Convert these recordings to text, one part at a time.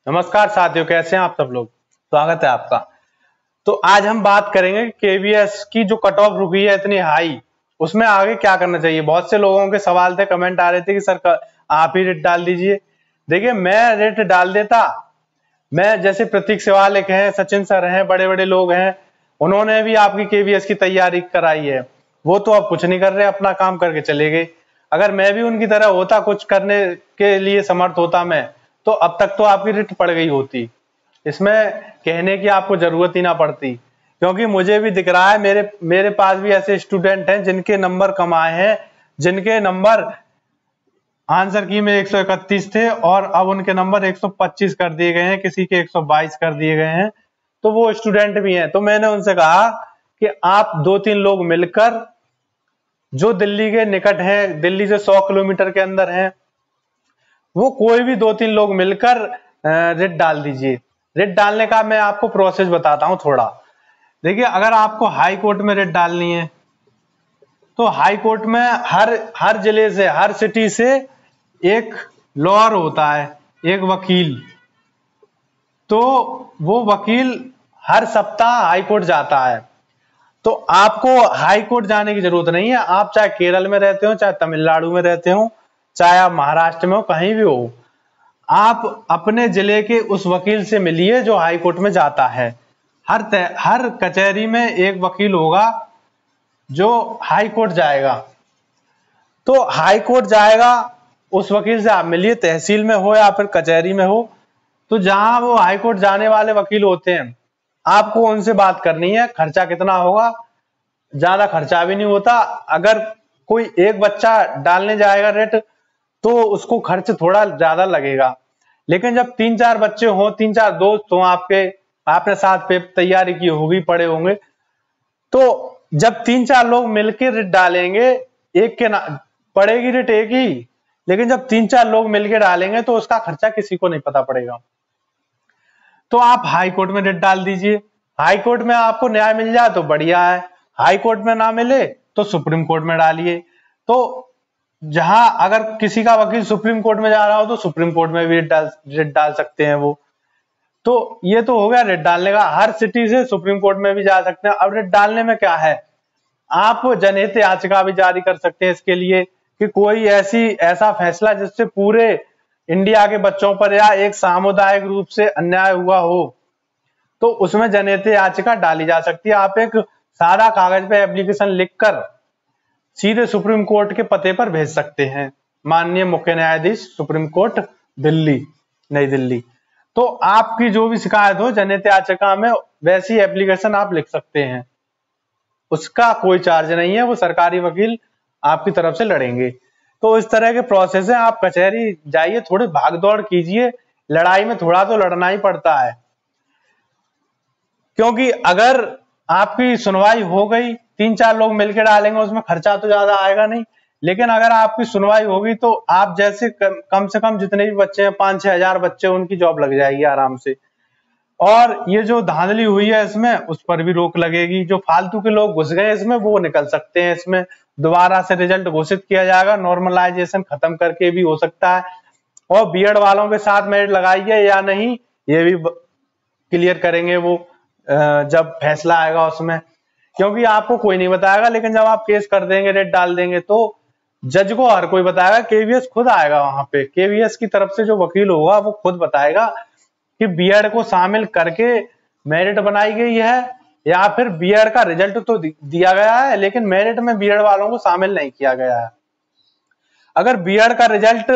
नमस्कार साथियों, कैसे हैं आप सब लोग। स्वागत है आपका। तो आज हम बात करेंगे केवीएस की जो कट ऑफ रुकी है इतनी हाई, उसमें आगे क्या करना चाहिए। बहुत से लोगों के सवाल थे, कमेंट आ रहे थे कि सर आप ही रेट डाल दीजिए। देखिए, मैं रेट डाल देता। मैं जैसे प्रतीक सेवाल एक हैं, सचिन सर हैं, बड़े बड़े लोग हैं, उन्होंने भी आपकी केवीएस की तैयारी कराई है। वो तो अब कुछ नहीं कर रहे, अपना काम करके चले गए। अगर मैं भी उनकी तरह होता, कुछ करने के लिए समर्थ होता मैं, तो अब तक तो आपकी रिट पड़ गई होती। इसमें कहने की आपको जरूरत ही ना पड़ती, क्योंकि मुझे भी दिख रहा है, मेरे पास भी ऐसे स्टूडेंट हैं जिनके नंबर कम आए हैं, जिनके नंबर आंसर की में 131 थे और अब उनके नंबर 125 कर दिए गए हैं, किसी के 122 कर दिए गए हैं। तो वो स्टूडेंट भी हैं। तो मैंने उनसे कहा कि आप 2-3 लोग मिलकर, जो दिल्ली के निकट हैं, दिल्ली से 100 किलोमीटर के अंदर हैं, वो कोई भी 2-3 लोग मिलकर रिट डाल दीजिए। रिट डालने का मैं आपको प्रोसेस बताता हूं थोड़ा। देखिए, अगर आपको हाई कोर्ट में रिट डालनी है तो हाई कोर्ट में हर जिले से, हर सिटी से एक लॉयर होता है, एक वकील। तो वो वकील हर सप्ताह हाई कोर्ट जाता है। तो आपको हाई कोर्ट जाने की जरूरत नहीं है। आप चाहे केरल में रहते हो, चाहे तमिलनाडु में रहते हो, चाहे आप महाराष्ट्र में हो, कहीं भी हो, आप अपने जिले के उस वकील से मिलिए जो हाई कोर्ट में जाता है। हर कचहरी में एक वकील होगा जो हाई कोर्ट जाएगा। तो हाई कोर्ट जाएगा, उस वकील से आप मिलिए, तहसील में हो या फिर कचहरी में हो। तो जहां वो हाई कोर्ट जाने वाले वकील होते हैं, आपको उनसे बात करनी है। खर्चा कितना होगा, ज्यादा खर्चा भी नहीं होता। अगर कोई एक बच्चा डालने जाएगा रेट, तो उसको खर्च थोड़ा ज्यादा लगेगा। लेकिन जब 3-4 बच्चे हो, 3-4 दोस्त हो आपने साथ पे तैयारी की होगी, पढ़े होंगे, तो जब 3-4 लोग मिलकर रिट डालेंगे, एक के ना पड़ेगी रिट एक ही, लेकिन जब 3-4 लोग मिलकर डालेंगे तो उसका खर्चा किसी को नहीं पता पड़ेगा। तो आप हाई कोर्ट में रिट डाल दीजिए। हाई कोर्ट में आपको न्याय मिल जाए तो बढ़िया है, हाई कोर्ट में ना मिले तो सुप्रीम कोर्ट में डालिए। तो जहां अगर किसी का वकील सुप्रीम कोर्ट में जा रहा हो तो सुप्रीम कोर्ट में भी रिट डाल सकते हैं वो। तो ये तो हो गया रिट डालने का। हर सिटी से सुप्रीम कोर्ट में भी जा सकते हैं। अब रिट डालने में क्या है, आप जनहित याचिका भी जारी कर सकते हैं इसके लिए कि कोई ऐसा फैसला जिससे पूरे इंडिया के बच्चों पर या एक सामुदायिक रूप से अन्याय हुआ हो, तो उसमें जनहित याचिका डाली जा सकती है। आप एक सादा कागज पे एप्लीकेशन लिखकर सीधे सुप्रीम कोर्ट के पते पर भेज सकते हैं। माननीय मुख्य न्यायाधीश, सुप्रीम कोर्ट दिल्ली, नई दिल्ली। तो आपकी जो भी शिकायत हो जनहित याचिका में, वैसी एप्लीकेशन आप लिख सकते हैं। उसका कोई चार्ज नहीं है, वो सरकारी वकील आपकी तरफ से लड़ेंगे। तो इस तरह के प्रोसेस है। आप कचहरी जाइए, थोड़ी भाग दौड़ कीजिए। लड़ाई में थोड़ा तो लड़ना ही पड़ता है, क्योंकि अगर आपकी सुनवाई हो गई, 3-4 लोग मिलकर डालेंगे, उसमें खर्चा तो ज्यादा आएगा नहीं। लेकिन अगर आपकी सुनवाई होगी तो आप जैसे कम से कम जितने भी बच्चे हैं, 5-6 हजार बच्चे, उनकी जॉब लग जाएगी आराम से। और ये जो धांधली हुई है इसमें, उस पर भी रोक लगेगी। जो फालतू के लोग घुस गए इसमें, वो निकल सकते हैं। इसमें दोबारा से रिजल्ट घोषित किया जाएगा, नॉर्मलाइजेशन खत्म करके भी हो सकता है। और बीएड वालों के साथ मेरिट लगाइए या नहीं, ये भी क्लियर करेंगे वो जब फैसला आएगा उसमें, क्योंकि आपको कोई नहीं बताएगा। लेकिन जब आप केस कर देंगे, रेट डाल देंगे, तो जज को हर कोई बताएगा। केवीएस खुद आएगा वहां पे, केवीएस की तरफ से जो वकील होगा वो खुद बताएगा कि बीएड को शामिल करके मेरिट बनाई गई है, या फिर बीएड का रिजल्ट तो दिया गया है लेकिन मेरिट में बीएड वालों को शामिल नहीं किया गया है। अगर बीएड का रिजल्ट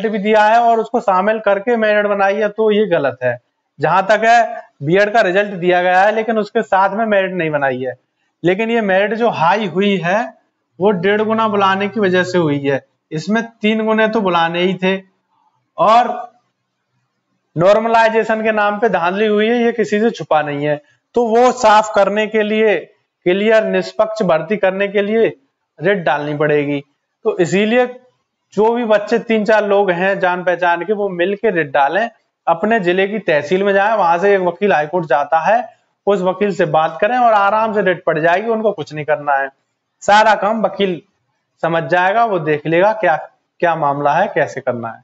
भी दिया है और उसको शामिल करके मेरिट बनाई है, तो ये गलत है। जहां तक है, बीएड का रिजल्ट दिया गया है लेकिन उसके साथ में मेरिट नहीं बनाई है। लेकिन ये मेरिट जो हाई हुई है, वो 1.5 गुना बुलाने की वजह से हुई है। इसमें 3 गुने तो बुलाने ही थे। और नॉर्मलाइजेशन के नाम पे धांधली हुई है, ये किसी से छुपा नहीं है। तो वो साफ करने के लिए, क्लियर निष्पक्ष भर्ती करने के लिए रेट डालनी पड़ेगी। तो इसीलिए जो भी बच्चे 3-4 लोग हैं जान पहचान के, वो मिलकर रेट डालें। अपने जिले की तहसील में जाएं, वहां से एक वकील हाईकोर्ट जाता है, उस वकील से बात करें और आराम से रेट पड़ जाएगी। उनको कुछ नहीं करना है, सारा काम वकील समझ जाएगा, वो देख लेगा क्या क्या मामला है, कैसे करना है।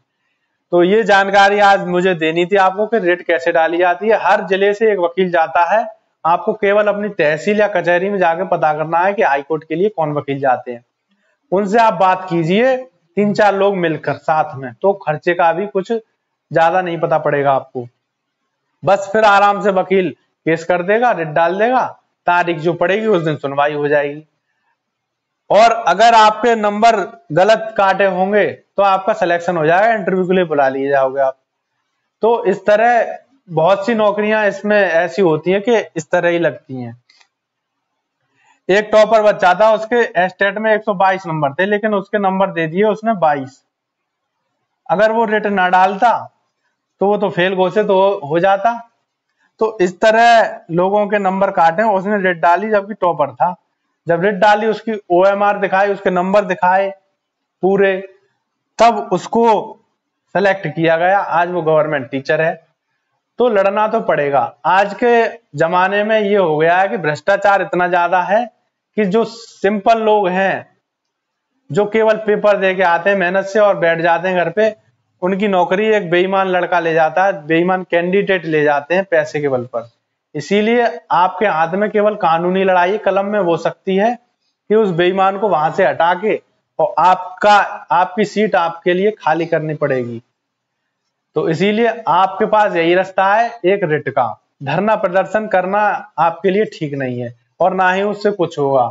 तो ये जानकारी आज मुझे देनी थी आपको कि रिट कैसे डाली जाती है। हर जिले से एक वकील जाता है, आपको केवल अपनी तहसील या कचहरी में जाकर पता करना है कि हाईकोर्ट के लिए कौन वकील जाते हैं। उनसे आप बात कीजिए 3-4 लोग मिलकर साथ में, तो खर्चे का भी कुछ ज्यादा नहीं पता पड़ेगा आपको। बस फिर आराम से वकील केस कर देगा, रिट डाल देगा, तारीख जो पड़ेगी उस दिन सुनवाई हो जाएगी। और अगर आपके नंबर गलत काटे होंगे तो आपका सिलेक्शन हो जाएगा, इंटरव्यू के लिए बुला लिए जाओगे आप। तो इस तरह बहुत सी नौकरियां इसमें ऐसी होती हैं कि इस तरह ही लगती हैं। एक टॉपर बच्चा था, उसके एस्टेट में 122 नंबर थे, लेकिन उसके नंबर दे दिए उसने 22। अगर वो रिट ना डालता तो वो तो फेल घोषित हो जाता। तो इस तरह लोगों के नंबर काटे, उसने रिट डाली जबकि टॉपर था। जब रिट डाली, उसकी OMR दिखाई, उसके नंबर दिखाए पूरे, तब उसको सेलेक्ट किया गया। आज वो गवर्नमेंट टीचर है। तो लड़ना तो पड़ेगा। आज के जमाने में ये हो गया है कि भ्रष्टाचार इतना ज्यादा है कि जो सिंपल लोग हैं, जो केवल पेपर दे के आते हैं मेहनत से और बैठ जाते हैं घर पे, उनकी नौकरी एक बेईमान लड़का ले जाता है, बेईमान कैंडिडेट ले जाते हैं पैसे के बल पर। इसीलिए आपके हाथ में केवल कानूनी लड़ाई कलम में हो सकती है कि उस बेईमान को वहां से हटा के और आपकी सीट आपके लिए खाली करनी पड़ेगी। तो इसीलिए आपके पास यही रास्ता है, एक रिट का। धरना प्रदर्शन करना आपके लिए ठीक नहीं है और ना ही उससे कुछ होगा।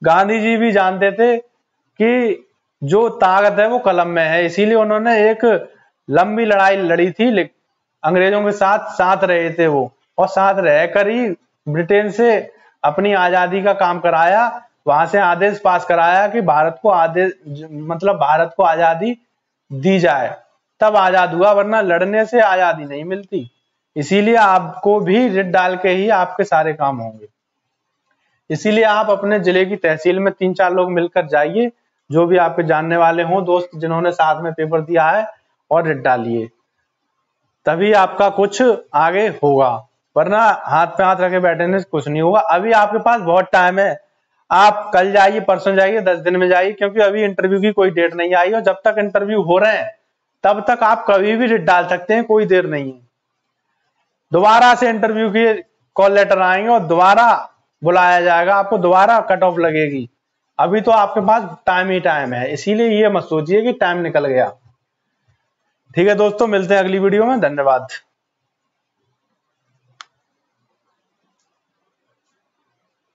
गांधी जी भी जानते थे कि जो ताकत है वो कलम में है, इसीलिए उन्होंने एक लंबी लड़ाई लड़ी थी अंग्रेजों के साथ। साथ रहे थे वो, और साथ रहकर ही ब्रिटेन से अपनी आजादी का काम कराया। वहां से आदेश पास कराया कि भारत को आजादी दी जाए, तब आजाद हुआ, वरना लड़ने से आजादी नहीं मिलती। इसीलिए आपको भी रिट डाल के ही आपके सारे काम होंगे। इसीलिए आप अपने जिले की तहसील में 3-4 लोग मिलकर जाइए, जो भी आपके जानने वाले हों, दोस्त जिन्होंने साथ में पेपर दिया है, और रिट डालिए, तभी आपका कुछ आगे होगा। वरना हाथ पे हाथ रखे बैठने से कुछ नहीं होगा। अभी आपके पास बहुत टाइम है, आप कल जाइए, परसों जाइए, 10 दिन में जाइए, क्योंकि अभी इंटरव्यू की कोई डेट नहीं आई। और जब तक इंटरव्यू हो रहे हैं तब तक आप कभी भी रिट डाल सकते हैं, कोई देर नहीं है। दोबारा से इंटरव्यू के कॉल लेटर आएंगे और दोबारा बुलाया जाएगा, आपको दोबारा कट ऑफ लगेगी। अभी तो आपके पास टाइम ही टाइम है, इसीलिए ये मत सोचिए कि टाइम निकल गया। ठीक है दोस्तों, मिलते हैं अगली वीडियो में। धन्यवाद।